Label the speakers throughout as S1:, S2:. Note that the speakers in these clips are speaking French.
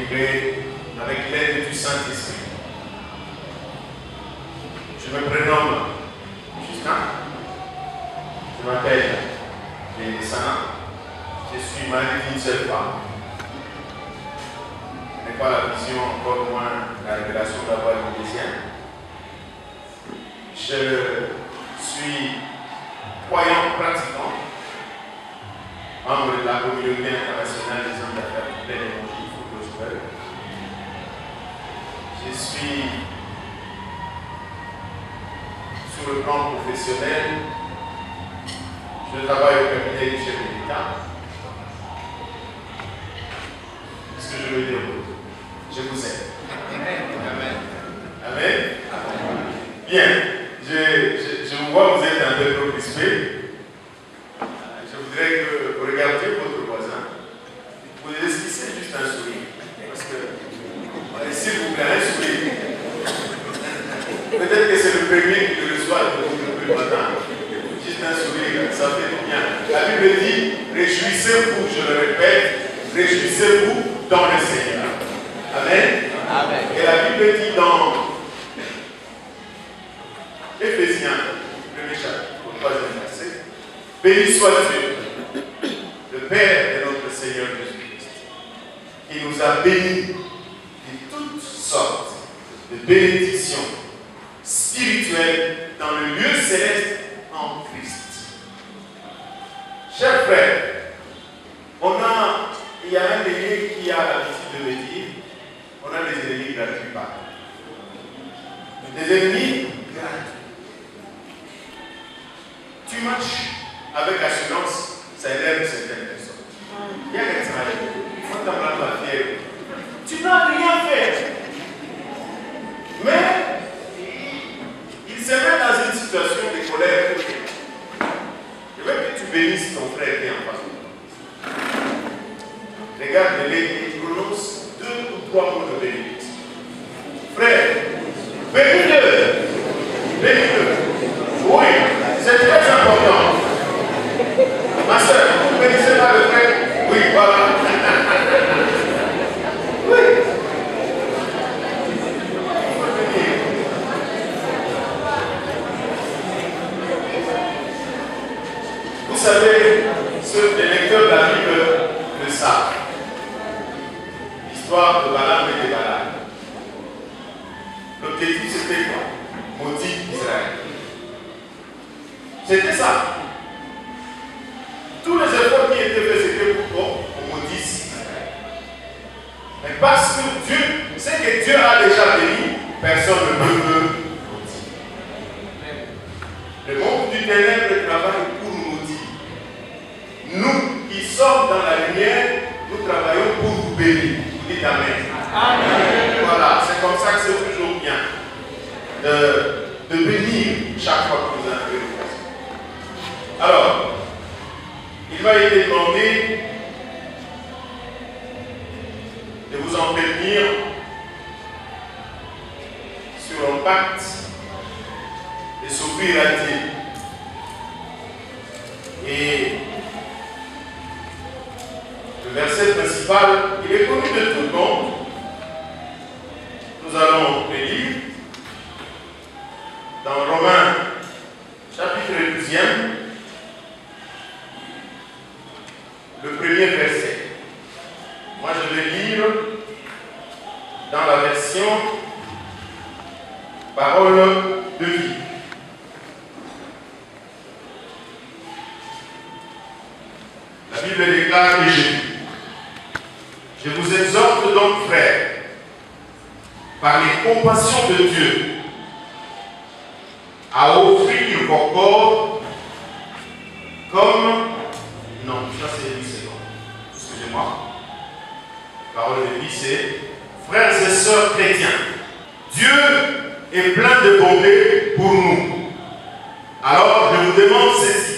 S1: délivrer avec l'aide du Saint-Esprit. Je me prénomme Justin. Je m'appelle Lénessana. Je suis marié d'une seule femme. Je n'ai pas la vision, encore moins la révélation d'avoir une deuxième. Je suis croyant pratiquant, membre de la communauté internationale des hommes d'affaires de l'évangile gospel. Je suis sur le plan professionnel, je travaille au cabinet du chef de l'État. Qu'est-ce que je veux dire? Je vous aime. Amen. Amen. Bien, je vous vois, vous êtes un peu trop crispé. Je voudrais que vous regardiez votre voisin. Vous esquissez juste un sourire. Parce que, s'il vous plaît, un sourire. Peut-être que c'est le premier qui le reçoit le matin. Juste un sourire, ça fait du bien. La Bible dit, réjouissez-vous, je le répète, réjouissez-vous dans le Seigneur. Amen. Amen. Et la Bible dit dans Éphésiens, 1er chapitre, 3e verset, béni soit Dieu, le Père de notre Seigneur Jésus-Christ, qui nous a bénis de toutes sortes de bénédictions spirituelles dans le lieu céleste en Christ. Chers frères, il y a un ennemi qui a l'habitude de me dire, on a des ennemis gratuits partout. Des ennemis gratuits. Tu marches avec assurance, ça élève certaines personnes. Il y a quelqu'un qui faut t'emmener la fière. Tu n'as rien fait. Mais il se met dans une situation de colère. Je veux que tu bénisses ton frère qui est en face de toi. Regarde-les, il prononce 2 ou 3 mots de bénédiction. Frère, bénis-le. Bénis-le. Oui, c'est très important. Ma soeur, vous ne bénissez pas le frère? Oui, voilà. Oui. Vous savez, les lecteurs de la Bible le savent. L'histoire de Balaam et de Balak. L'objectif c'était quoi? Maudit Israël. C'était ça. Tous les efforts qui étaient faits, c'était pour qu'on maudisse Israël. Mais parce que Dieu, c'est que Dieu a déjà béni, personne ne peut maudire. Le monde du ténèbre travaille pour nous maudire. Nous qui sommes dans la lumière, nous travaillons pour vous bénir. Vous dites Amen. Amen. Voilà, c'est comme ça que c'est toujours bien de bénir chaque fois que vous avez l'occasion. Alors, il m'a été demandé de vous en prévenir sur l'impact de s'ouvrir à Dieu. Et le verset principal, il est connu de tout le monde. Nous allons le lire dans Romains, chapitre 12e, le premier verset. Moi, je vais lire dans la version Parole de vie. La Bible déclare que je vous exhorte donc, frères, par les compassions de Dieu, à offrir vos corps comme... Non, ça c'est lui, c'est bon. Excusez-moi. Parole de vie, c'est frères et sœurs chrétiens. Dieu est plein de bonté pour nous. Alors, je vous demande ceci.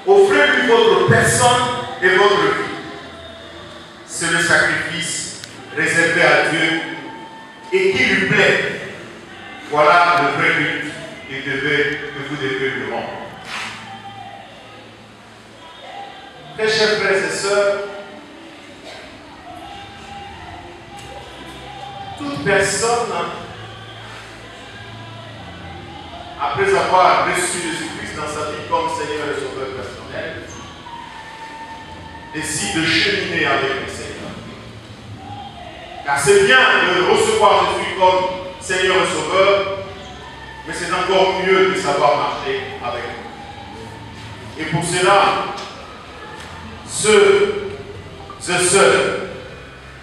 S1: Offrez-lui votre personne et votre vie. C'est le sacrifice réservé à Dieu et qui lui plaît. Voilà le vrai but que vous devez lui rendre. Très chers frères et sœurs, toute personne, après avoir reçu Jésus-Christ dans sa vie comme Seigneur et Sauveur personnel, décide de cheminer avec le Seigneur. Car c'est bien de recevoir Jésus comme Seigneur et Sauveur, mais c'est encore mieux de savoir marcher avec lui. Et pour cela, ceux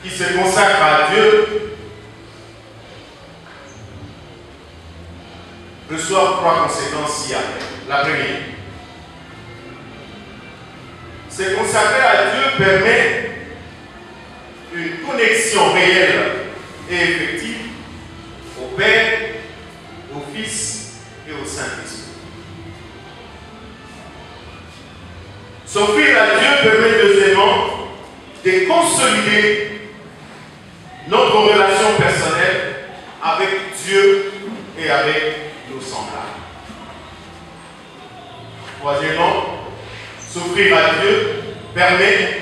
S1: qui se consacrent à Dieu reçoivent 3 conséquences ci-après. La première, se consacrer à Dieu permet une connexion réelle et effective au Père, au Fils et au Saint-Esprit. S'offrir à Dieu permet deuxièmement de consolider notre relation personnelle avec Dieu et avec nos semblables. Troisièmement, s'offrir à Dieu permet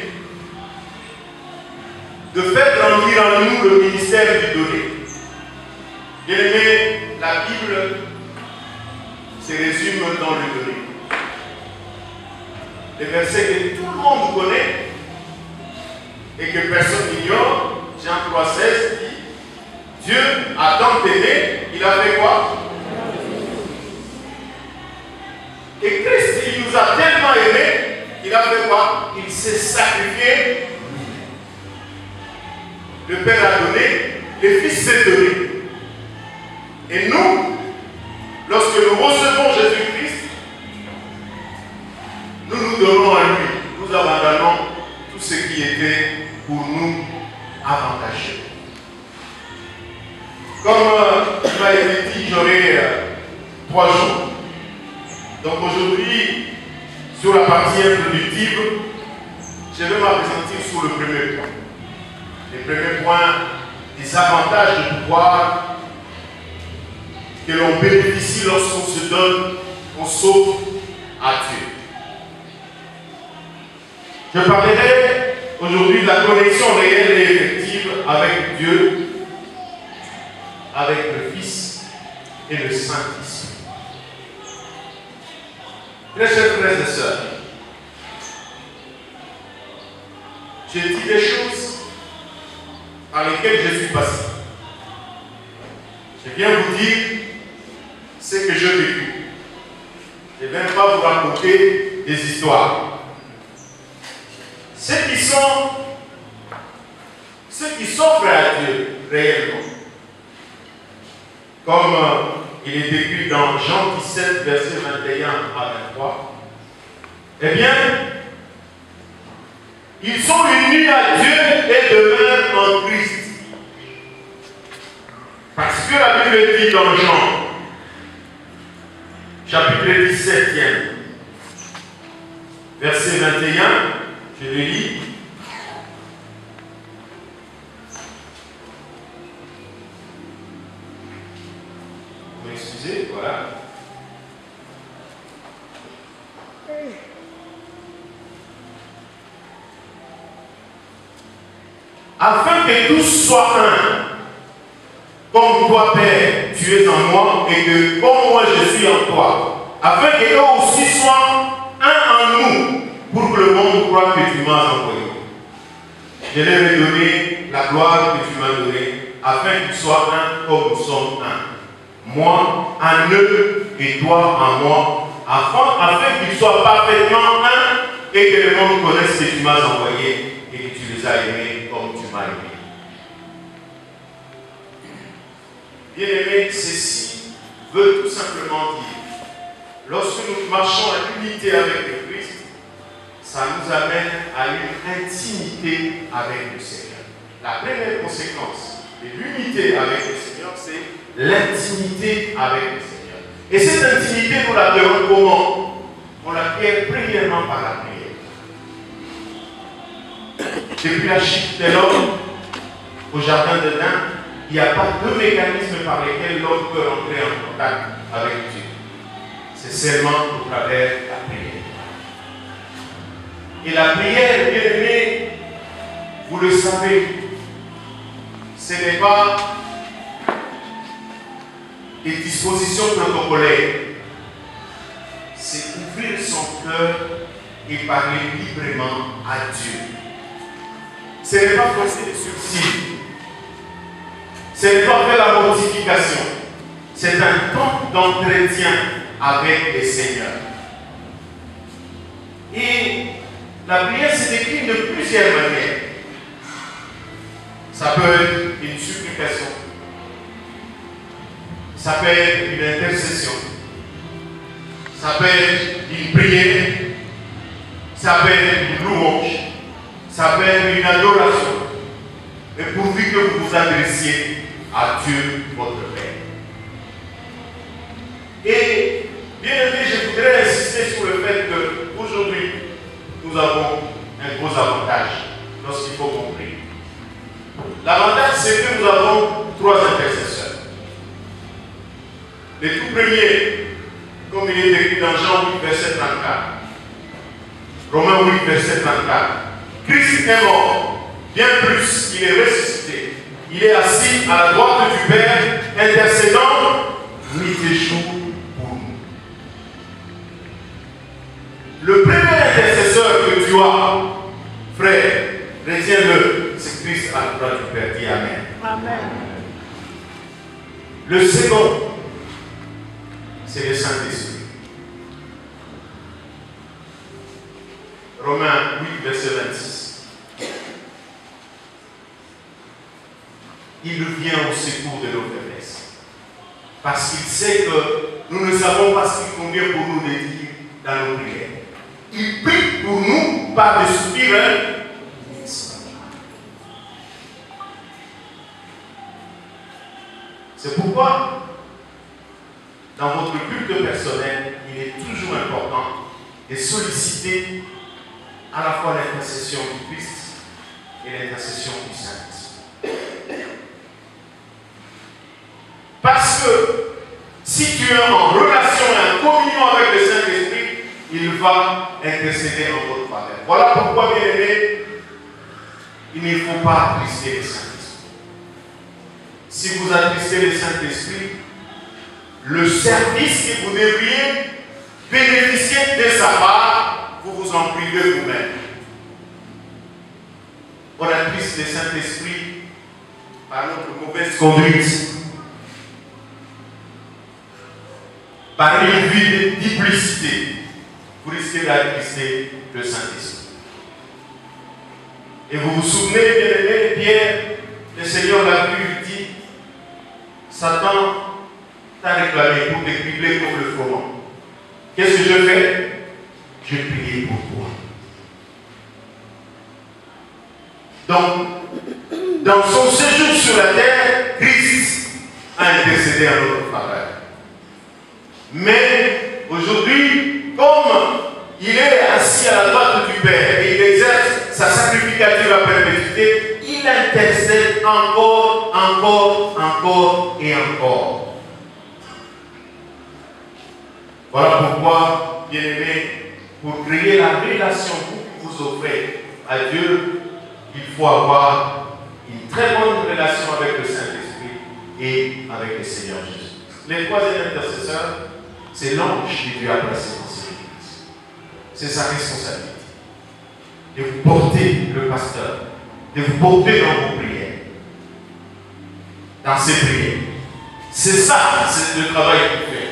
S1: de faire grandir en nous le ministère du donné. Bien aimé, la Bible se résume dans le donné. Les versets que tout le monde connaît et que personne n'ignore, Jean 3,16 dit, Dieu a tant aimé, il a fait quoi? Et Christ, il nous a tellement aimés, il a fait quoi? Il s'est sacrifié. Le Père a donné, le Fils s'est donné. Et nous, lorsque nous recevons Jésus-Christ, nous nous donnons à lui. Nous abandonnons tout ce qui était pour nous avantageux. Comme il m'a été dit, j'aurai 3 jours. Donc aujourd'hui, sur la partie introductive, je vais m'appesantir sur le premier point. Le premier point des avantages de pouvoir que l'on bénéficie lorsqu'on se donne, on s'offre à Dieu. Je parlerai aujourd'hui de la connexion réelle et effective avec Dieu, avec le Fils et le Saint-Esprit. Très chers frères et sœurs, j'ai dit des choses par lesquelles je suis passé. Je viens vous dire ce que j'ai vécu. Je ne viens pas vous raconter des histoires. Ceux qui s'offrent à Dieu réellement, comme il est écrit dans Jean 17, verset 21 à 23, eh bien, ils sont unis à Dieu et demeurent en Christ. Parce que la Bible dit dans Jean, chapitre 17, verset 21, je le lis. Vous m'excusez, voilà. Afin que tous soient un, comme toi, Père, tu es en moi, et que comme moi je suis en toi, afin que eux aussi soient un en nous, pour que le monde croie que tu m'as envoyé. Je leur ai donné la gloire que tu m'as donnée, afin qu'ils soient un comme nous sommes un. Moi en eux et toi en moi, afin qu'ils soient parfaitement un et que le monde connaisse que tu m'as envoyé et que tu les as aimés comme tu m'as aimé. Bien-aimés, ceci veut tout simplement dire, lorsque nous marchons en unité avec le Christ, ça nous amène à une intimité avec le Seigneur. La première conséquence de l'unité avec le Seigneur, c'est l'intimité avec le Seigneur. Et cette intimité, nous la verrons comment? On l'acquiert premièrement par la prière. Depuis la chute de l'homme au jardin d'Éden, il n'y a pas de mécanisme par lesquels l'homme peut entrer en contact avec Dieu. C'est seulement au travers de la prière. Et la prière, bien aimée, vous le savez, ce n'est pas des dispositions protocolaires. C'est ouvrir son cœur et parler librement à Dieu. Ce n'est pas forcer les sourcils. Ce n'est pas faire la mortification. C'est un temps d'entretien avec le Seigneur. Et la prière se décline de plusieurs manières. Ça peut être une supplication. Ça peut être une intercession. Ça peut être une prière. Ça peut être une louange. Ça peut être une adoration. Mais pourvu que vous vous adressiez à Dieu, votre Père. Et bien aimé, je voudrais insister sur le fait qu'aujourd'hui, nous avons un gros avantage lorsqu'il faut compris. L'avantage, c'est que nous avons 3 intercesseurs. Le tout premier, comme il est écrit dans Jean 8, verset 34, Romains 8, verset 34, Christ est mort, bien plus, il est ressuscité. Il est assis à la droite du Père, intercédant nuit et jour pour nous. Le premier intercesseur que tu as, frère, retiens-le, c'est Christ à la droite du Père. Dis Amen.
S2: Amen.
S1: Le second, c'est le Saint-Esprit. Romains 8, verset 26. Il vient au secours de nos faiblesses. Parce qu'il sait que nous ne savons pas ce qu'il convient pour nous de dire dans nos prières. Il prie pour nous par des soupirs. C'est pourquoi, dans votre culte personnel, il est toujours important de solliciter à la fois l'intercession du Christ et l'intercession du Saint-Esprit. Parce que si tu es en relation et en communion avec le Saint-Esprit, il va intercéder en votre faveur. Voilà pourquoi, bien aimé, il ne faut pas attrister le Saint-Esprit. Si vous attristez le Saint-Esprit, le service que vous devriez bénéficier de sa part, vous vous en privez vous-même. On attriste le Saint-Esprit par notre mauvaise conduite, par une vie de duplicité. Vous risquez d'attrister le Saint-Esprit. Et vous vous souvenez, bien aimé, Pierre, le Seigneur l'a vu, il dit, Satan t'a réclamé pour te cribler comme le froment. Qu'est-ce que je fais? Je prie pour toi. Donc, dans son séjour sur la terre, Christ a intercédé en notre faveur. Mais aujourd'hui, comme il est assis à la droite du Père et il exerce sa sacrificature à perpétuité, il intercède encore et encore. Voilà pourquoi, bien aimé, pour créer la relation que vous offrez à Dieu, il faut avoir une très bonne relation avec le Saint-Esprit et avec le Seigneur Jésus. Le troisième intercesseur, c'est l'ange qui lui a placé dans cette église. C'est sa responsabilité de vous porter le pasteur, de vous porter dans vos prières, dans ses prières. C'est ça, c'est le travail qu'il fait.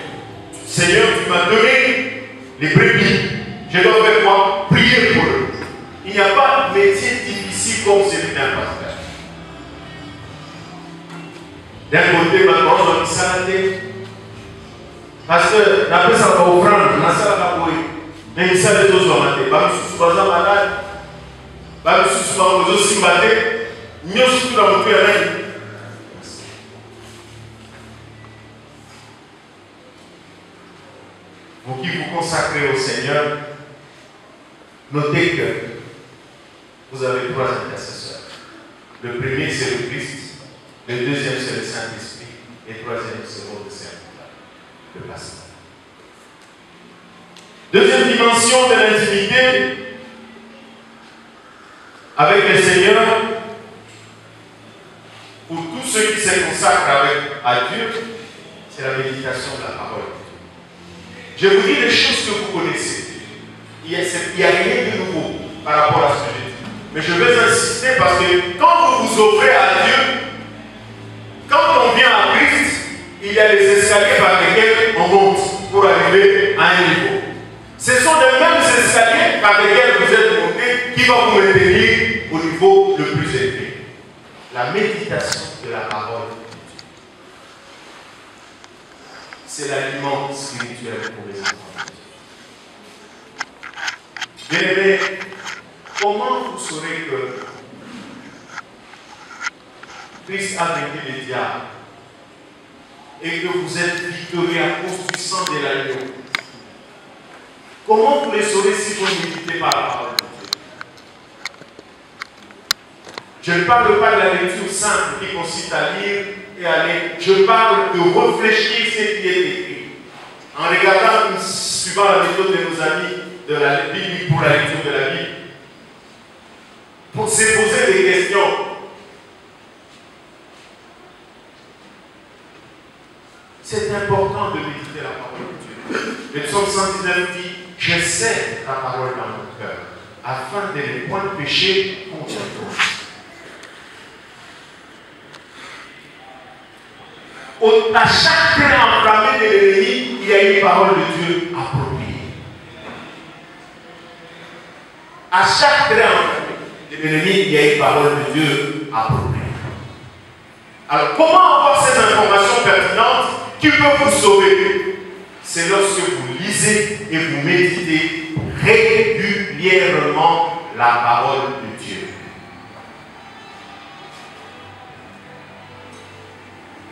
S1: Seigneur, tu m'as donné les brebis. Je dois faire quoi? Prier pour eux. Il n'y a pas de métier difficile comme celui d'un pasteur. D'un côté, maintenant, on a mis ça à la tête. Pasteur, après ça va offrande, on a ça à la tête. Mais il s'est les autres dans la tête. Bah, je suis pas malade. Bah, je suis pas aussi malade. Mieux surtout dans mon cœur. Vous qui vous consacrez au Seigneur, notez que vous avez 3 intercesseurs. Le premier, c'est le Christ. Le deuxième, c'est le Saint-Esprit. Et le troisième, c'est votre serviteur, le pasteur. Deuxième dimension de l'intimité avec le Seigneur, pour tous ceux qui se consacrent à Dieu, c'est la méditation de la parole. Je vous dis les choses que vous connaissez. Il n'y a rien de nouveau par rapport à ce que j'ai dit. Mais je vais insister parce que quand vous vous offrez à Dieu, quand on vient à Christ, il y a les escaliers par lesquels on monte pour arriver à un niveau. Ce sont les mêmes escaliers par lesquels vous êtes montés qui vont vous maintenir au niveau le plus élevé. La méditation de la parole, c'est l'aliment spirituel pour les enfants. Bien-aimés, comment vous saurez que Christ a vaincu les diables et que vous êtes victorieux à cause du sang de l'agneau? Comment vous les saurez si vous méditez par la parole de Dieu? Je ne parle pas de la lecture simple qui consiste à lire et à lire. Je parle de réfléchir ce qui est écrit. En regardant, suivant la méthode de nos amis de la Bible pour la lecture de la Bible, pour se poser des questions. C'est important de méditer la parole de Dieu. Le psaume 119 dit: je sais ta parole dans mon cœur, afin de ne point pécher contre toi. À chaque train enflammé de l'ennemi, il y a une parole de Dieu appropriée. À chaque train enflammé de l'ennemi, il y a une parole de Dieu appropriée. Alors, comment avoir ces informations pertinentes qui peuvent vous sauver? C'est lorsque vous lisez et vous méditez régulièrement la parole de Dieu.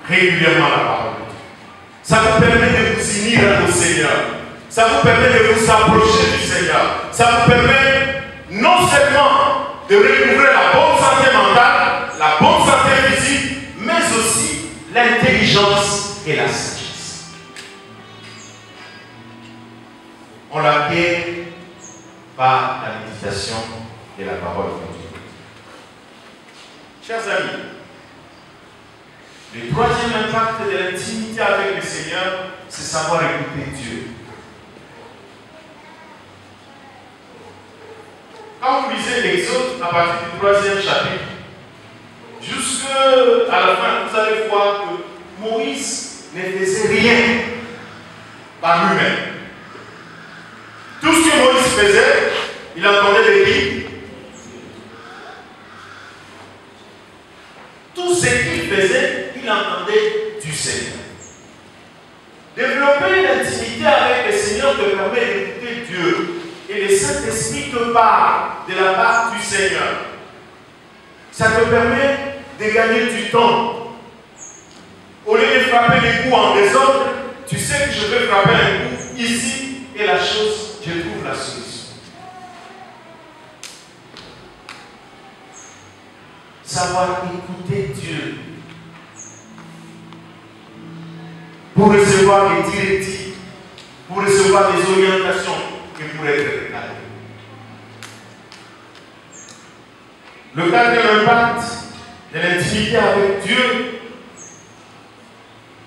S1: Régulièrement la parole de Dieu. Ça vous permet de vous unir au Seigneur. Ça vous permet de vous approcher du Seigneur. Ça vous permet non seulement de recouvrer la bonne santé mentale, la bonne santé physique, mais aussi l'intelligence et la sagesse. On l'acquiert par la méditation et la parole de Dieu. Chers amis, le troisième impact de l'intimité avec le Seigneur, c'est savoir écouter Dieu. Quand vous lisez l'Exode à partir du 3e chapitre, jusqu'à la fin, vous allez voir que Moïse ne faisait rien par lui-même. Tout ce que Moïse faisait, il entendait des cris. Tout ce qu'il faisait, il entendait du Seigneur. Développer une intimité avec le Seigneur te permet d'écouter Dieu. Et le Saint-Esprit te parle de la part du Seigneur. Ça te permet de gagner du temps. Au lieu de frapper les coups en désordre, tu sais que je vais frapper un coup ici et la chose, je trouve la solution. Savoir écouter Dieu pour recevoir des directives, pour recevoir des orientations et pour être réclamé. Le quatrième impact de l'intimité avec Dieu,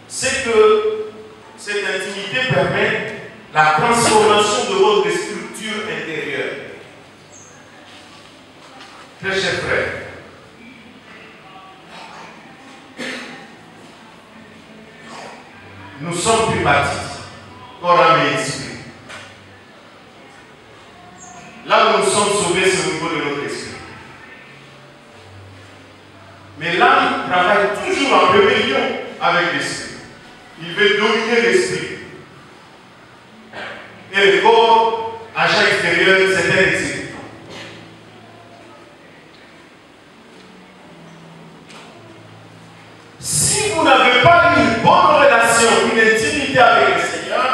S1: c'est que cette intimité permet la transformation de votre structure intérieure. Très chers frères, nous sommes tripartites, corps, âme et esprit. Là où nous sommes sauvés, c'est au niveau de notre esprit. Mais l'âme travaille toujours en rébellion avec l'esprit. Il veut dominer l'esprit. Et le corps, agent extérieur, c'est un exécutant. Si vous n'avez pas une bonne relation, une intimité avec le Seigneur,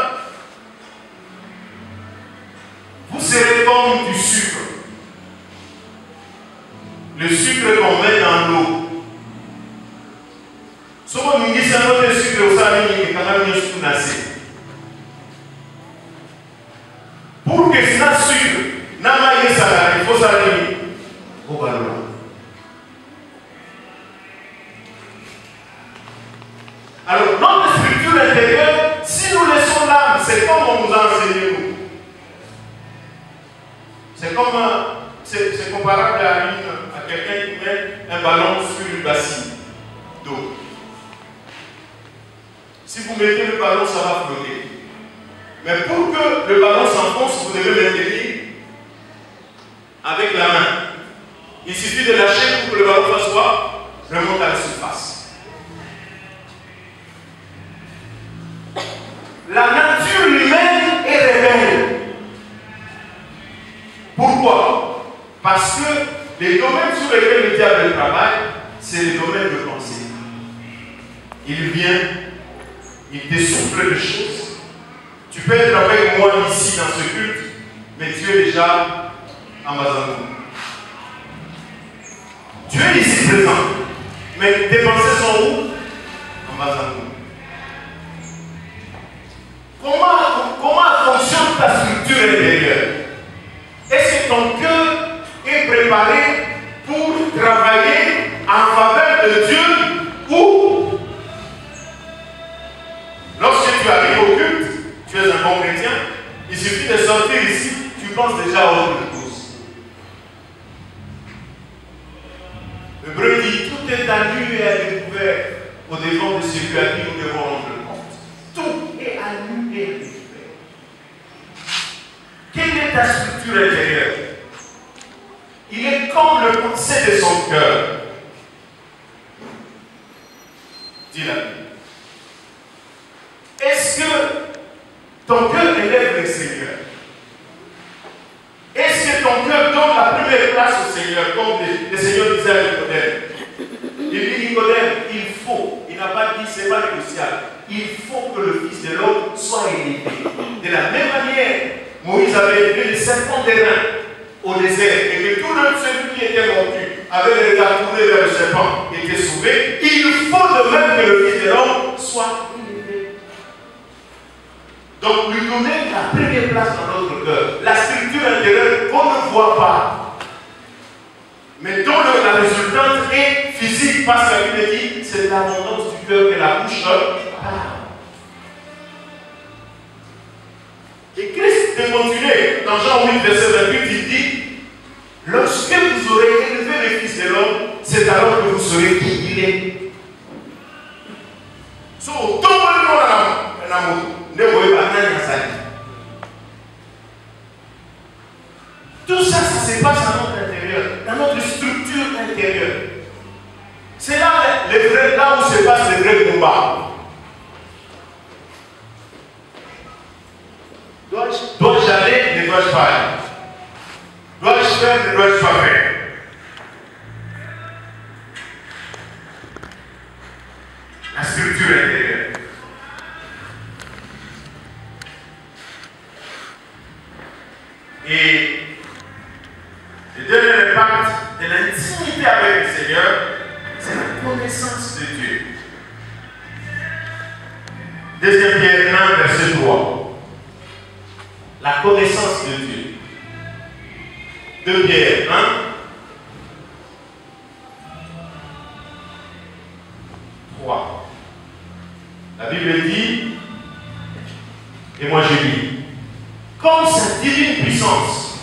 S1: vous serez comme du sucre. Le sucre qu'on met dans l'eau. Souvent, nous disons que le sucre au salé est quand même un sucre. Pour que ce sucre n'aille il faut s'arrêter au ballon. Alors, notre structure intérieure, si nous laissons l'âme, c'est comme on nous a enseigné nous. C'est comme c'est comparable à quelqu'un qui met un ballon sur une bassine d'eau. Si vous mettez le ballon, ça va flotter. Mais pour que le ballon s'enfonce, vous devez maintenir avec la main. Il suffit de lâcher pour que le ballon fasse quoi? Remonte à la surface. La nature humaine est rebelle. Pourquoi? Parce que les domaines sur lesquels le diable travaille, c'est les domaines de pensée. Il vient, il dessouffle des choses. Tu peux être avec moi ici dans ce culte, mais tu es déjà en Mazamou. Tu es ici présent, mais tes pensées sont où? En Mazamou. Comment fonctionne ta structure intérieure? Est-ce que ton cœur est préparé pour travailler en faveur de Dieu ou lorsque tu arrives au culte, tu es un bon chrétien, il suffit de sortir ici, tu penses déjà à autre chose. L'Hébreu dit, tout est à nu et à découvert au devant de celui à qui nous devons rendre compte. Tout est à nu et à découvert. Quelle est ta structure intérieure? Il est comme le pensée de son cœur. Dis-la. Est-ce que ton cœur élève le Seigneur? Est-ce que ton cœur donne la première place au Seigneur, comme le Seigneur disait à Nicodème? Il dit Nicodème, il faut, il n'a pas dit c'est pas négociable, il faut que le Fils de l'homme soit élevé. De la même manière, Moïse avait élevé les serpents des reins au désert et que tout celui qui était mordu avait le regard tourné vers le serpent et était sauvé. Il faut de même que le Fils de l'homme soit élevé. Donc lui donner la première place dans notre cœur, la structure intérieure qu'on ne voit pas, mais dont la résultante est physique, parce que la Bible dit c'est l'abondance du cœur que la bouche parle. Et Christ de continuer dans Jean 8, verset 28, il dit lorsque vous aurez élevé le Fils de l'homme, c'est alors que vous saurez qui il est. So, tout le monde tout ça, ça se passe dans notre intérieur, dans notre structure intérieure. C'est là, là où se passe le vrai combat. Dois-je aller, ne dois-je pas aller? Dois-je faire, ne dois-je pas faire? La structure intérieure. Et le dernier impact de l'intimité avec le Seigneur, c'est la connaissance de Dieu. 2 Pierre 1, verset 3. La connaissance de Dieu. 2 Pierre 1. La Bible dit, et moi je lis, comme sa divine puissance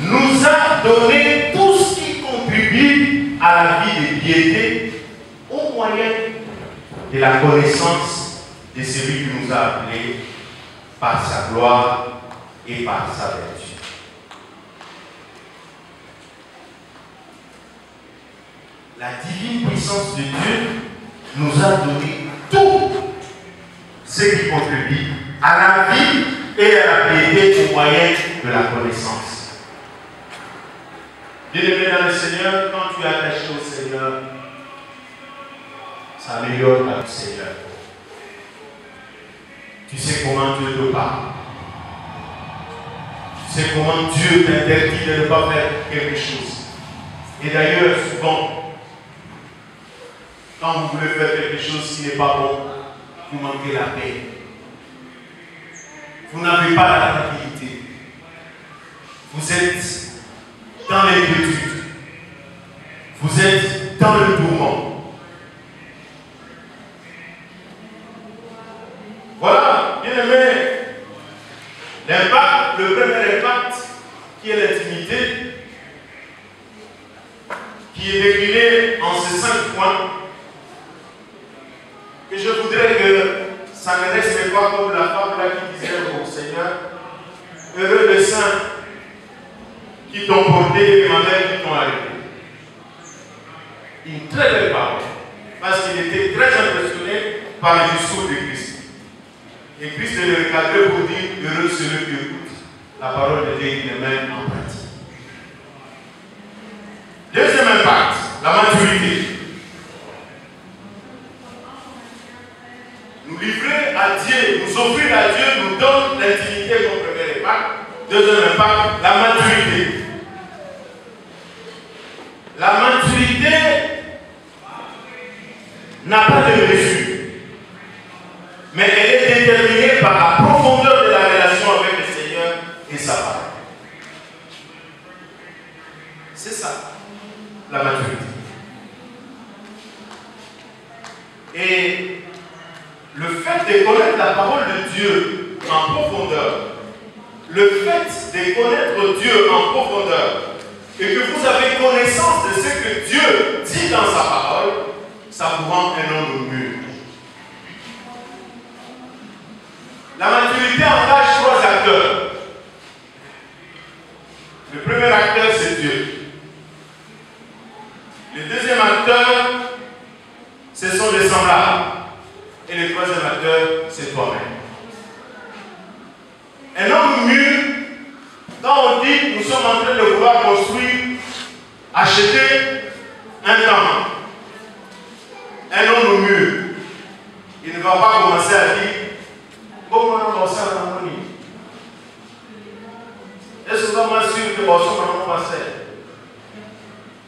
S1: nous a donné tout ce qui contribue à la vie de piété au moyen de la connaissance de celui qui nous a appelés par sa gloire et par sa vertu. La divine puissance de Dieu nous a donné tout ce qui contribue à la vie et à la piété au moyen de la connaissance. Bien-aimé dans le Seigneur, quand tu es attaché au Seigneur, ça améliore la vie du Seigneur. Tu sais comment Dieu te parle. Tu sais comment Dieu t'interdit de ne pas faire quelque chose. Et d'ailleurs, souvent, quand vous voulez faire quelque chose qui n'est pas bon, vous manquez la paix. Vous n'avez pas la tranquillité. Vous êtes dans l'inquiétude. Vous êtes dans le tourment. le premier impact qui est l'intimité, qui est décliné en ces 5 points, que je voudrais que ça ne reste pas comme la femme là qui disait au Seigneur, heureux les saints qui t'ont porté et ma mère qui t'ont arrêté. Une très belle parole, parce qu'il était très impressionné par le discours de Christ. Et Christ le recadrait pour dire heureux celui qui écoute la parole de Dieu et les met en pratique. Deuxième impact, la maturité. Nous livrer à Dieu, nous offrir à Dieu, nous donne l'intimité comme premier impact. Deuxième impact, la maturité. La maturité n'a pas de mesure, mais elle est déterminée par la profondeur de la relation avec le Seigneur et sa parole. C'est ça, la maturité. Et le fait de connaître la parole de Dieu en profondeur, le fait de connaître Dieu en profondeur, et que vous avez connaissance de ce que Dieu dit dans sa parole, ça vous rend un homme mûr. La maturité engage 3 acteurs. Le premier acteur, c'est Dieu. Le deuxième acteur, ce sont les semblables. Et le troisième acteur, c'est toi-même. Un homme mûr, quand on dit nous sommes en train de vouloir construire, acheter un camp, un homme mûr, il ne va pas commencer à dire comment on va faire l'harmonie. Est-ce que vous avez sûr que on va faire?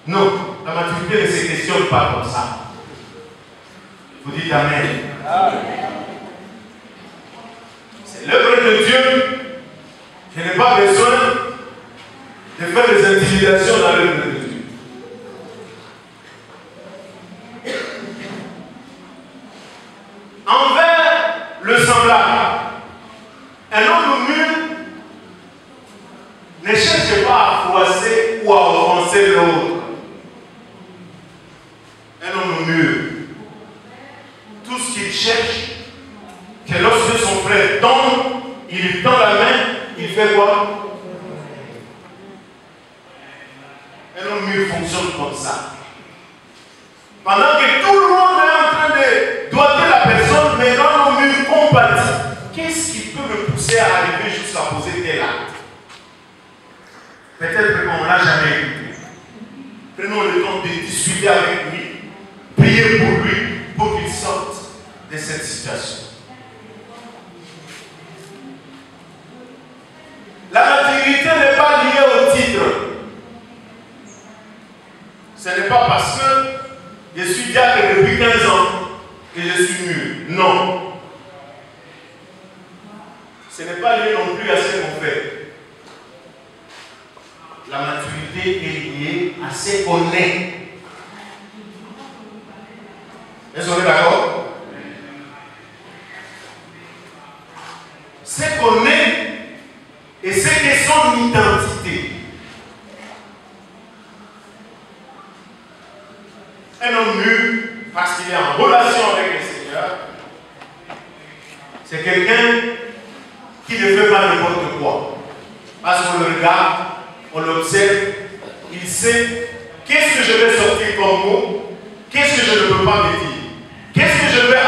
S1: Non, la maturité ne se questionne pas comme ça. Vous dites Amen. C'est l'œuvre de Dieu. Je n'ai pas besoin de faire des intimidations dans l'œuvre de Dieu. Envers le semblable, un homme mûr ne cherche pas à froisser ou à offenser l'autre. Un homme mûr, tout ce qu'il cherche, que lorsque son frère tombe, il lui tend la main, il fait quoi? Un homme mûr fonctionne comme ça. Pendant que tout le monde est en train de doiter la personne, mais un homme mûr compatit. Qu'est-ce qui peut me pousser à arriver jusqu'à poser tel acte? Peut-être qu'on ne l'a jamais écouté. Prenons le temps de discuter avec lui, prier pour lui, pour qu'il sorte de cette situation. La maturité n'est pas liée au titre. Ce n'est pas parce que je suis diacre depuis 15 ans que je suis mûr. Non. Ce n'est pas lié non plus à ce qu'on fait. La maturité est liée à ce qu'on est. Est-ce qu'on est d'accord? Ce qu'on est et ce qu'est son identité. Un homme mûr, parce qu'il est en relation avec le Seigneur, c'est quelqu'un qui ne fait pas n'importe quoi. Parce qu'on le regarde, on l'observe, il sait qu'est-ce que je vais sortir comme mot, qu'est-ce que je ne peux pas me dire, qu'est-ce que je vais,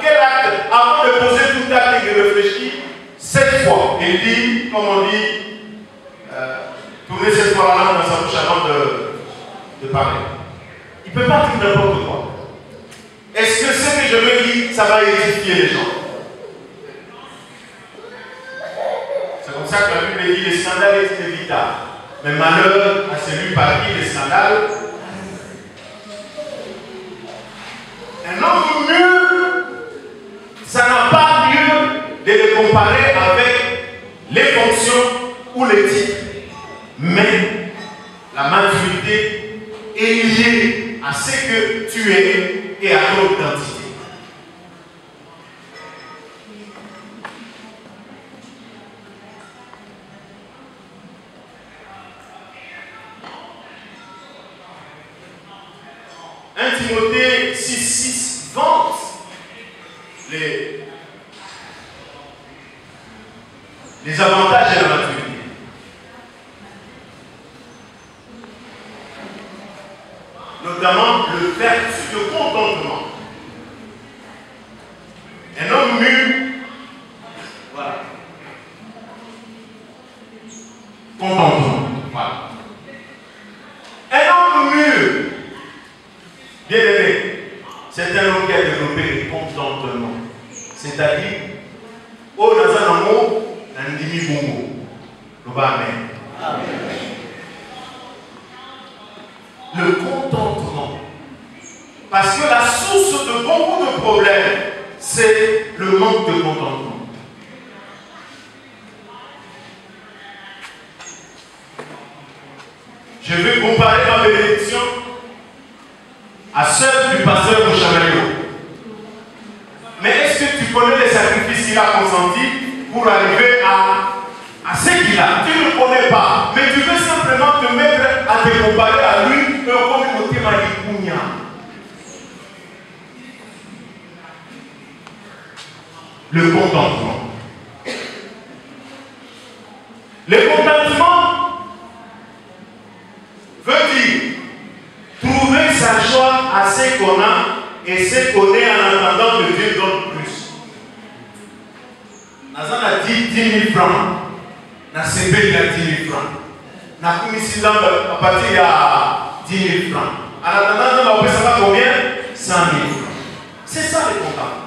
S1: quel acte, avant de poser tout acte et de réfléchir, 7 fois. Il dit, comme on dit, tourner cette fois-là dans sa bouche avant de parler. Il ne peut pas dire n'importe quoi. Est-ce que ce que je veux dire, ça va édifier les gens? C'est comme ça que la Bible dit, le scandale est inévitable. Mais malheur à celui par qui le scandale. Un homme mûr, ça n'a pas lieu de le comparer avec les fonctions ou les titres. Mais la maturité est liée à ce que tu es et à ton identité. 1 Timothée 6,6 vante les avantages de la maturité. Notamment le vertu de contentement. Un homme mûr, voilà. Contentement, voilà. Un homme mûr, bien aimé, c'est un homme qui a développé le contentement. C'est-à-dire, oh, dans un amour, dans un demi-bongo. Amen. Le contentement. Parce que la source de beaucoup de problèmes, c'est le manque de contentement. Je vais comparer ma bénédiction à celle du pasteur Mouchamayo. Mais est-ce que tu connais les sacrifices qu'il a consentis pour arriver à ce qu'il a? Tu ne le connais pas, mais tu veux simplement te mettre à te comparer à lui et au communauté Marikounia. Le contentement. Le contentement veut dire trouver sa joie à ce qu'on a et ce qu'on est en attendant que Dieu donne plus. Nazan a dit 10 000 francs. Nasebe il a 10 000 francs. Nakumisila à partir il y a 10 000 francs. En attendant, on peut savoir combien? 100 000 francs. C'est ça le contentement.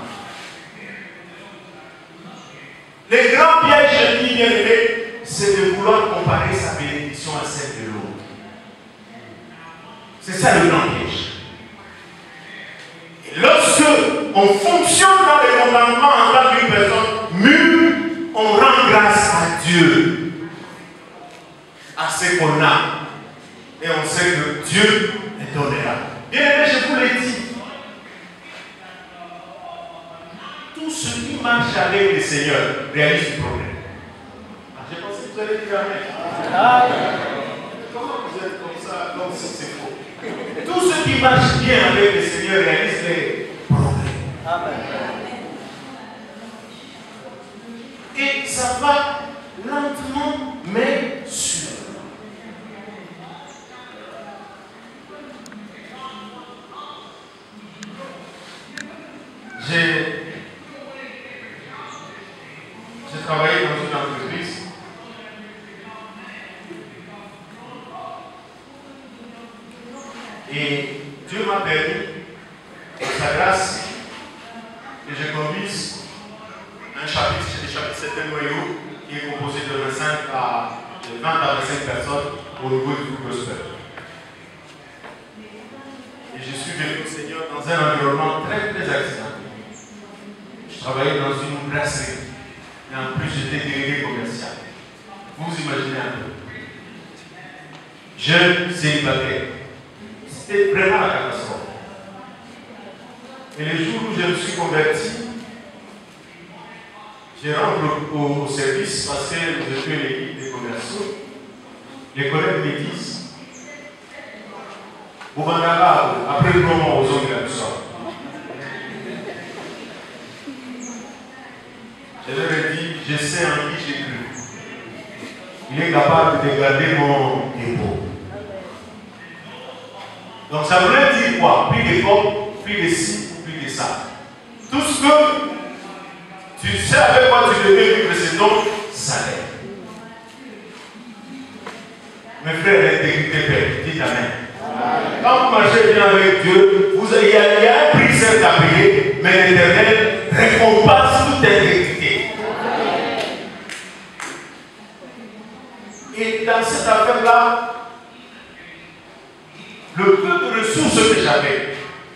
S1: Le grand piège qui vient d'aimer, c'est de vouloir comparer sa bénédiction à celle de l'autre. C'est ça le grand piège. Et lorsque on fonctionne dans le contentement en tant qu'une personne mûre, on rend grâce à Dieu, à ce qu'on a. Et on sait que Dieu est donnera. Bien aimé, je vous l'ai dit. Tout ce qui marche avec le Seigneur réalise le problème. J'ai pensé que vous allez dire Amen. Comment vous êtes comme ça, comme si c'est faux? Tout ce qui marche bien avec le Seigneur réalise les problèmes. Amen. Et ça va lentement, mais sûrement. J'ai travaillé dans une entreprise et Dieu m'a permis, par sa grâce, que je conduise un chapitre, c'est le chapitre 7 noyau, qui est composé de 20 à 25 personnes au niveau du groupe gospel. Et je suis venu au Seigneur dans un environnement très accidenté. Je travaillais dans une brasserie. Et en plus, j'étais délégué commercial. Vous imaginez un peu. Jeune célibataire. C'était vraiment la catastrophe. Et le jour où je me suis converti, je rentre au service parce que nous étions une équipe de commerciaux. Les collègues me disent, après le moment aux hommes de la mission. Je leur ai dit, je sais en qui j'ai cru. Il est capable de garder mon dépôt. Donc ça voulait dire quoi? Plus d'efforts, plus de ci, plus de ça. Tout ce que tu sais avec quoi tu devais vivre, c'est ton salaire. Mes frères, l'intégrité paie. Dites Amen. Quand vous marchez bien avec Dieu, il y a un prix certes à payer, mais l'Éternel récompense toute intégrité. Et dans cette affaire-là, le peu de ressources que j'avais,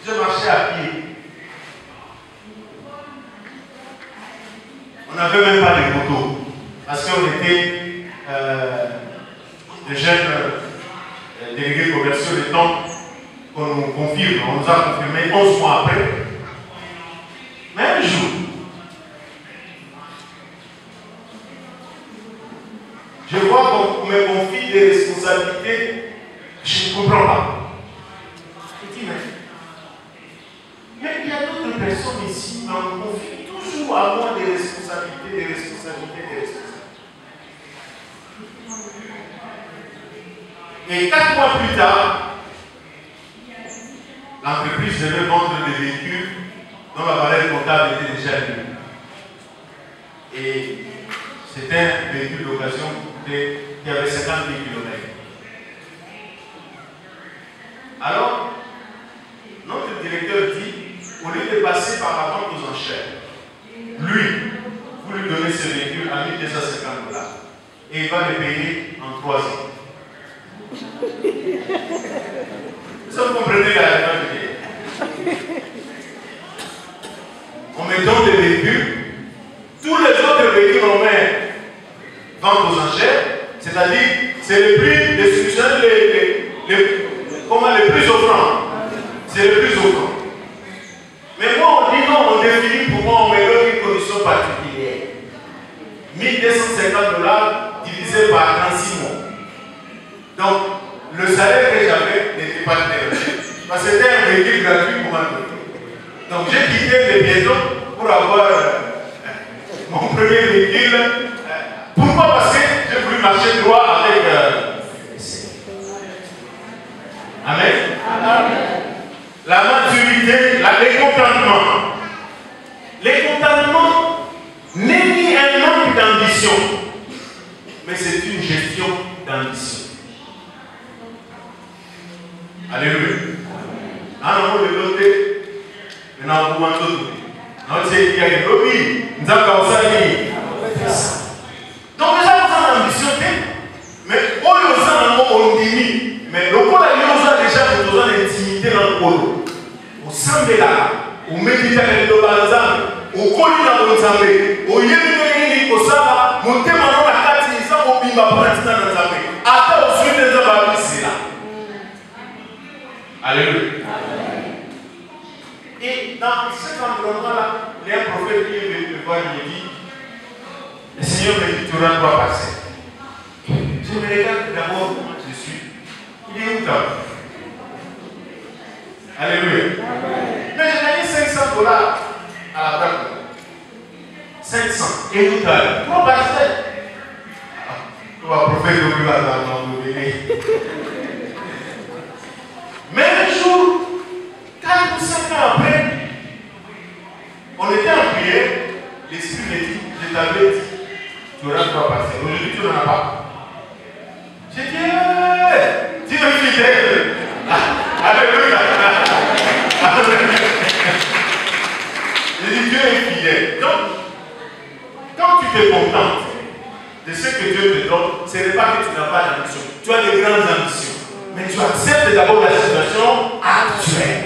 S1: je marchais à pied. On n'avait même pas de moto, parce qu'on était des jeunes délégués commerciaux, le temps qu'on nous confirme. On nous a confirmé 11 mois après. Mais un jour, je vois qu'on me confie des responsabilités, je ne comprends pas. Je dis, mais personne ici, mais on confie toujours à moi des responsabilités, des responsabilités, des responsabilités. Et 4 mois plus tard, l'entreprise devait vendre des véhicules dont la valeur comptable était déjà élevée. Et c'était un véhicule d'occasion qui avait 50 000 km. Alors, notre directeur dit, au lieu de passer par la vente aux enchères, lui, vous lui donnez ce véhicule à 1 250 $. Et il va le payer en 3 ans. Vous comprenez la réalité? On met donc des véhicules, tous les autres véhicules on met vente aux enchères, c'est-à-dire c'est le prix des solutions les plus offrants. C'est le plus offrant. Mais moi on dit non, on définit pour moi, on met une condition particulière. 1 250 $ divisé par 36 mois. Donc, le salaire que j'avais n'était pas tel. Parce que c'était un véhicule gratuit pour moi. Donc, j'ai quitté les piétons pour avoir mon premier véhicule. Pourquoi? Parce que j'ai voulu marcher droit avec. Amen. Amen. La maturité, les contentements. Les contentements n'est ni un manque d'ambition, mais c'est une gestion d'ambition. Alléluia. Alors, on le note, nous avons un autre. Nous avons dit que nous avons donc, les gens ont ambition, mais on dit, mais le col a déjà besoin d'intimité dans le col. Au semble là, au méditer le balazan, au colis dans le zambé, au yémi au sala, monter maintenant la carte, ils sont au bimba pour l'instant dans le zambé. Après, au suite des zambés, c'est là. Alléluia. Et dans cet environnement-là, il y a un prophète qui est venu me voir et me dit, le Seigneur me dit, tu dois passer. Je me regarde d'abord comment je suis. Il est où toi? Alléluia. Mais j'ai gagné 500 $ à la banque. 500. Et où toi? Pour passer. Tu vas prophète de Dieu à l'enlever. Mais un jour, 4 ou 5 ans après, on était en prière, l'Esprit me dit, je t'avais dit, tu n'auras pas passé. Aujourd'hui, tu n'en as pas. J'ai dit, Dieu est fidèle. Alléluia. J'ai dit, Dieu est fidèle. Donc, quand tu te contentes de ce que Dieu te donne, ce n'est pas que tu n'as pas d'ambition. Tu as de grandes ambitions. Mais tu acceptes d'abord la situation actuelle.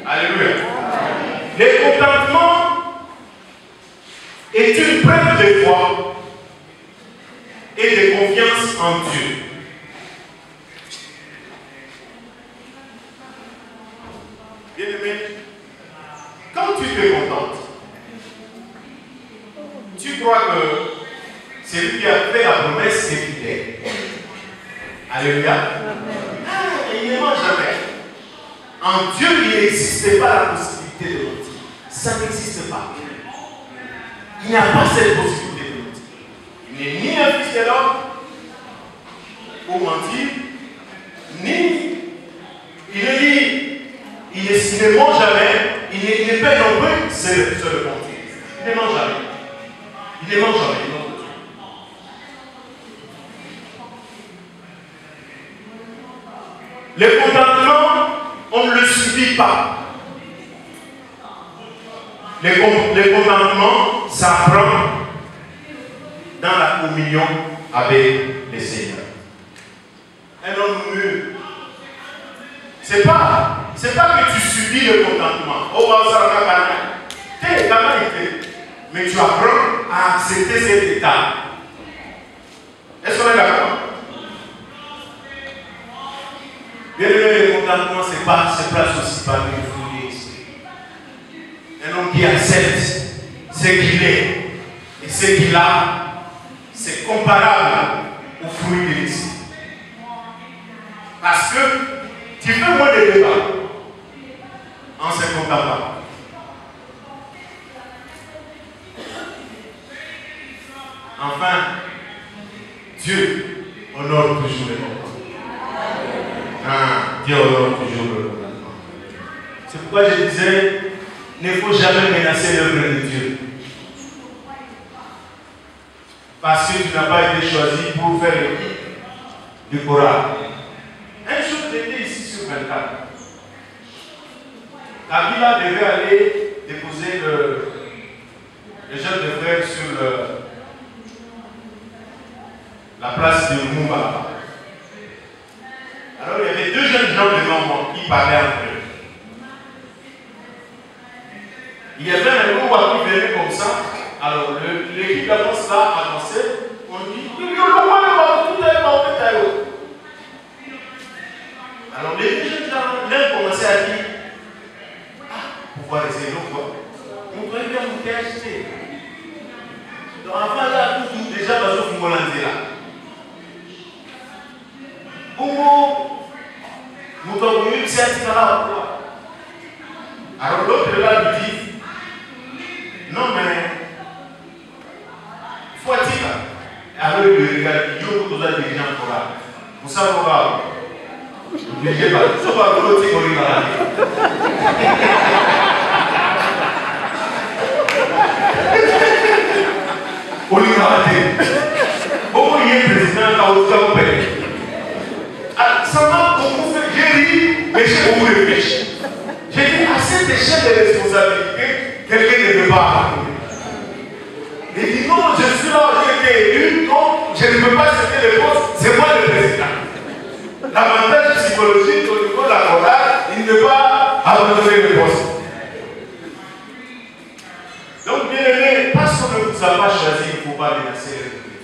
S1: Alléluia. Le contentement est une preuve de foi et de confiance en Dieu. Bien-aimé, quand tu te contentes, tu crois que celui qui a fait la promesse est fidèle. Alléluia. Il ne ment jamais. En Dieu, il n'existe pas la possibilité de mentir. Ça n'existe pas. Il n'y a pas cette possibilité de mentir. Il n'est ni un fils de l'homme pour mentir, ni il ne ment jamais, il ne paie non plus, c'est le mentir. Il ne ment jamais. Il ne ment jamais. Le contentement, on ne le subit pas. Le contentement s'apprend dans la communion avec le Seigneur. Un homme mûr. C'est pas que tu subis le contentement. Oh, mais tu apprends à accepter cet état. Est-ce qu'on est d'accord? Bien aimé, le contentement, c'est place aussi par le fruit de l'esprit. Un homme qui accepte ce qu'il est et ce qu'il a, c'est comparable au fruit de l'esprit. Parce que tu fais moins de débats en se contentant. toujours le commandement. Dieu honore toujours le commandement. C'est pourquoi je disais, il ne faut jamais menacer l'œuvre de Dieu. Parce que tu n'as pas été choisi pour faire le du Coran. Un jour, j'étais ici sur 24. Kabila devait aller déposer le jeune de frère sur la place de Mumba. Alors, il y avait deux jeunes gens devant moi qui parlaient entre eux. Il y avait un Mumba qui venait comme ça. Alors, l'équipe d'avance là avançait. On dit, alors, les deux jeunes gens, l'un commençait à dire, pouvoir essayer l'autre quoi. Vous pouvez bien vous acheter. Donc avant là, tout déjà dans le Fumolande là. Bongo, nous avons eu cette là quoi. Alors l'autre là lui dit, non mais, faut-il là. Alors il lui regarde, il dit, vous avez des gens pour là. Vous savez quoi? Vous ne pas, ça va l'autre qui est là. On lui a raté. Comment il est président à Ottawa? Ça m'a beaucoup fait. J'ai ri, mais j'ai beaucoup réfléchi. J'ai dit à cette échelle de responsabilité, quelqu'un ne veut pas appartenir. Il dit non, je suis là, j'ai été élu, donc je ne peux pas céder le poste, c'est moi le président. L'avantage psychologique au niveau de la chorale, il ne peut pas abandonner le poste. Donc, bien aimé, parce qu'on ne vous a pas choisi, il ne faut pas menacer les Dieu.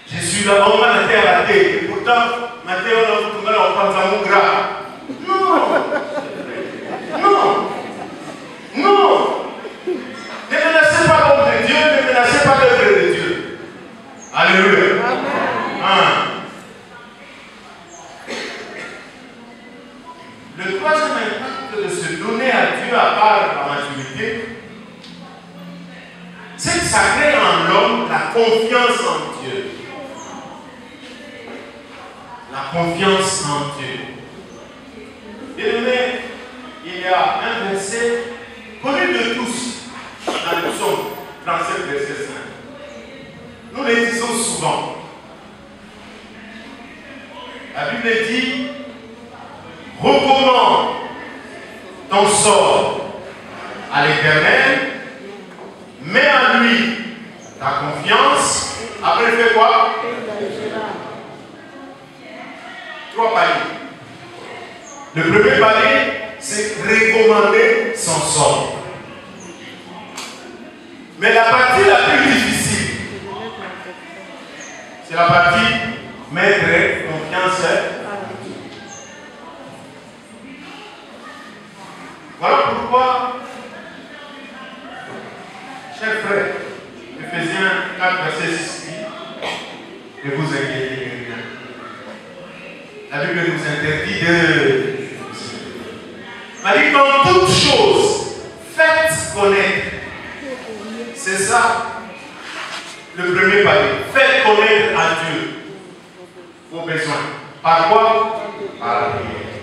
S1: Je suis là, on m'a été à la tête, et pourtant, maintenant, on pense à mon gras. Non! Non! Non! Ne menacez pas l'homme de Dieu, ne menacez pas l'œuvre de Dieu. Alléluia. Amen. Le troisième impact de se donner à Dieu à part la maturité, c'est que ça crée en l'homme la confiance en Dieu. La confiance en Dieu. Bien-aimé, il y a un verset connu de tous dans le psaume 37, verset 5. Nous le disons souvent. La Bible dit, recommande ton sort à l'Éternel, mets en lui ta confiance. Après, fais quoi? Trois paliers. Le premier palier, c'est recommander son sort. Mais la partie la plus difficile, c'est la partie mettre confiance. Voilà pourquoi, chers frères, Éphésiens 4, verset 6 dit, ne vous inquiétez de rien. La Bible nous interdit de... Elle dit, dans toutes choses, faites connaître. C'est ça, le premier palier. Faites connaître à Dieu vos besoins. Par quoi? Par la prière.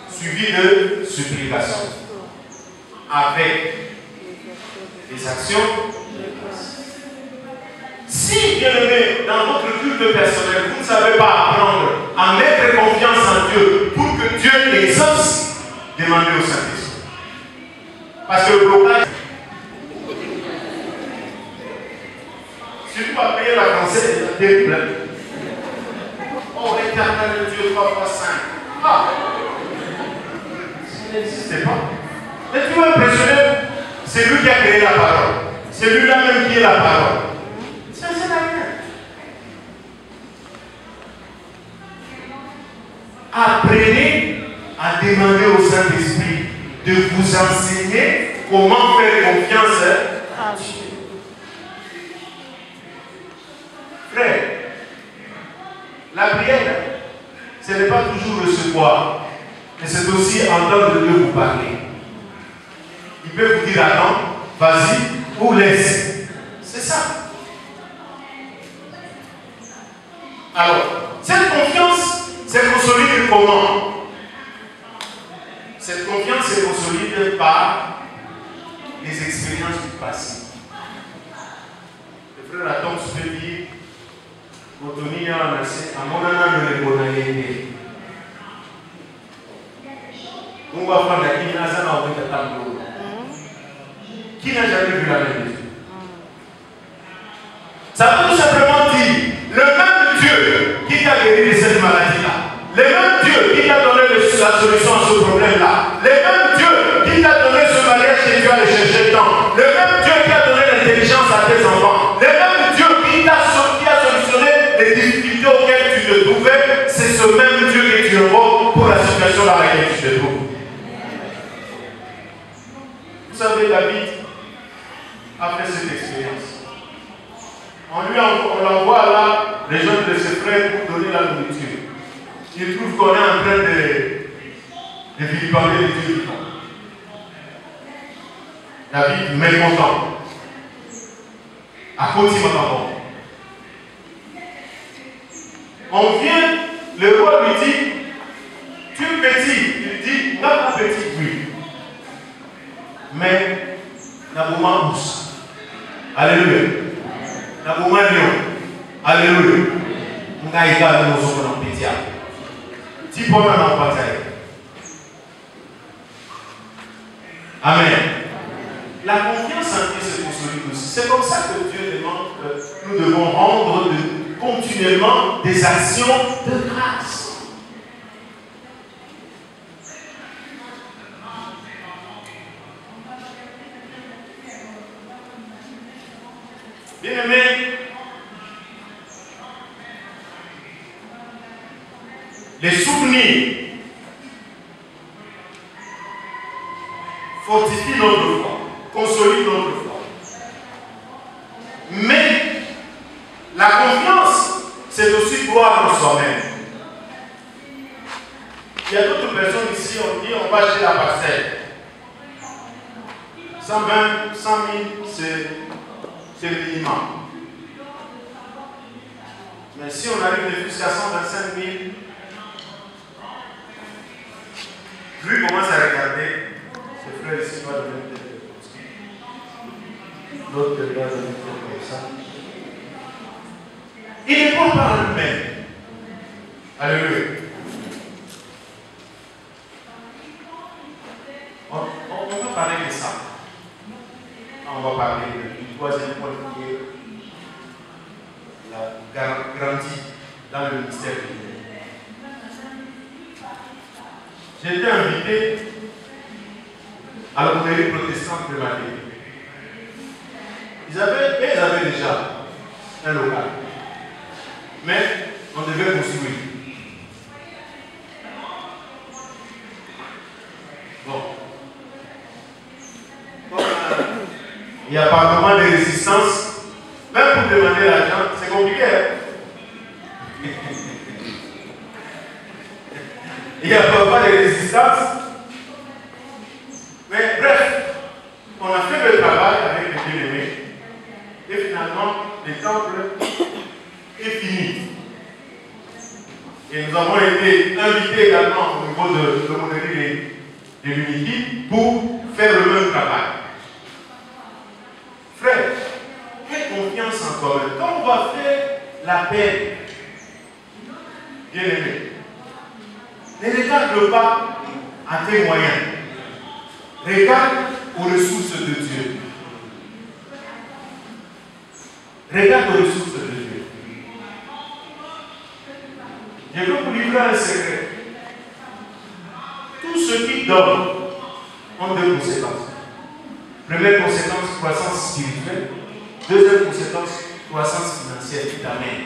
S1: Suivi de supplication. Avec des actions. Si, bien aimé, dans votre culte personnel, vous ne savez pas apprendre à mettre confiance en Dieu pour que Dieu exauce, demandez au Saint-Esprit. Parce que le blocage, si tu vas payer la française, c'est terrible. Oh, l'éternel Dieu 3 fois 5. Ah! Ça n'existait pas. Mais tu vas impressionner, c'est lui qui a créé la parole. C'est lui-là même qui est la parole. Ça, c'est la rien. Apprenez à demander au Saint-Esprit de vous enseigner comment faire confiance à Dieu. Frère, la prière, ce n'est pas toujours recevoir, mais c'est aussi entendre Dieu vous parler. Il peut vous dire attends, vas-y, ou laisse. C'est ça. Alors, cette confiance s'est consolidée comment? Cette confiance s'est consolidée par les expériences du passé. Le frère Adam se fait dire, Otoni a lancé à mon âme de l'économie. On va prendre la Kinazan en fait à tableau. Qui n'a jamais vu la même Jésus? Ça veut tout simplement dire, le même Dieu qui t'a guéri de cette maladie-là, le même Dieu qui t'a donné la solution à ce problème-là, le même Dieu qui t'a donné ce mariage que tu as allé chercher tant, le même Dieu qui a donné l'intelligence à tes enfants, le même Dieu qui a solutionné les difficultés auxquelles tu te trouvais, c'est ce même Dieu que tu invoques pour la situation dans laquelle tu te trouves. Vous savez, David a fait cette expérience. On l'envoie là, rejoindre de ses frères pour donner la nourriture. Il trouve qu'on est en train de vilipender les dieux vivants. David, mécontent. À côté on vient, le roi lui dit, tu es petit. Il dit, non, pas petit, oui. Mais, Nabouma pousse. Alléluia. Nabouma lion. Alléluia. Ngaïka de nos enfants en pétia. Dis pas maintenant en bataille. Amen. La confiance en Dieu se consolide aussi. C'est comme ça que Dieu demande que nous devons rendre continuellement des actions de grâce. Bien-aimé, les souvenirs fortifient notre foi, consolident notre foi. Mais la confiance, c'est aussi croire en soi-même. Il y a d'autres personnes ici, on dit on va acheter la parcelle. 120, 100 000, c'est le minimum. Mais si on arrive jusqu'à 125 000, lui commence à regarder, ce frère ici va devenir l'autre va devenir comme ça. Il n'est pas par lui-même. Alléluia. On va parler de ça. On va parler du troisième point qui est la garantie dans le ministère de Dieu. J'ai été invité à la mairie protestante de ma ville. Ils avaient déjà un local. Mais on devait construire. Bon. Il y a pas vraiment de résistance. Même pour demander l'argent, c'est compliqué. Il n'y a pas de résistance. Mais bref, on a fait le travail avec les bien-aimés. Et finalement, le temple est fini. Et nous avons été invités également au niveau de l'aumônerie de l'Unité pour faire le même travail. Frère, aie confiance en toi-même. Quand on va faire la paix, bien aimé, ne regarde pas à tes moyens. Regarde aux ressources de Dieu. Regarde aux ressources de Dieu. Je vais vous livrer un secret. Tout ce qui donne ont deux conséquences. Première conséquence, croissance spirituelle. Deuxième conséquence, croissance financière. Amen.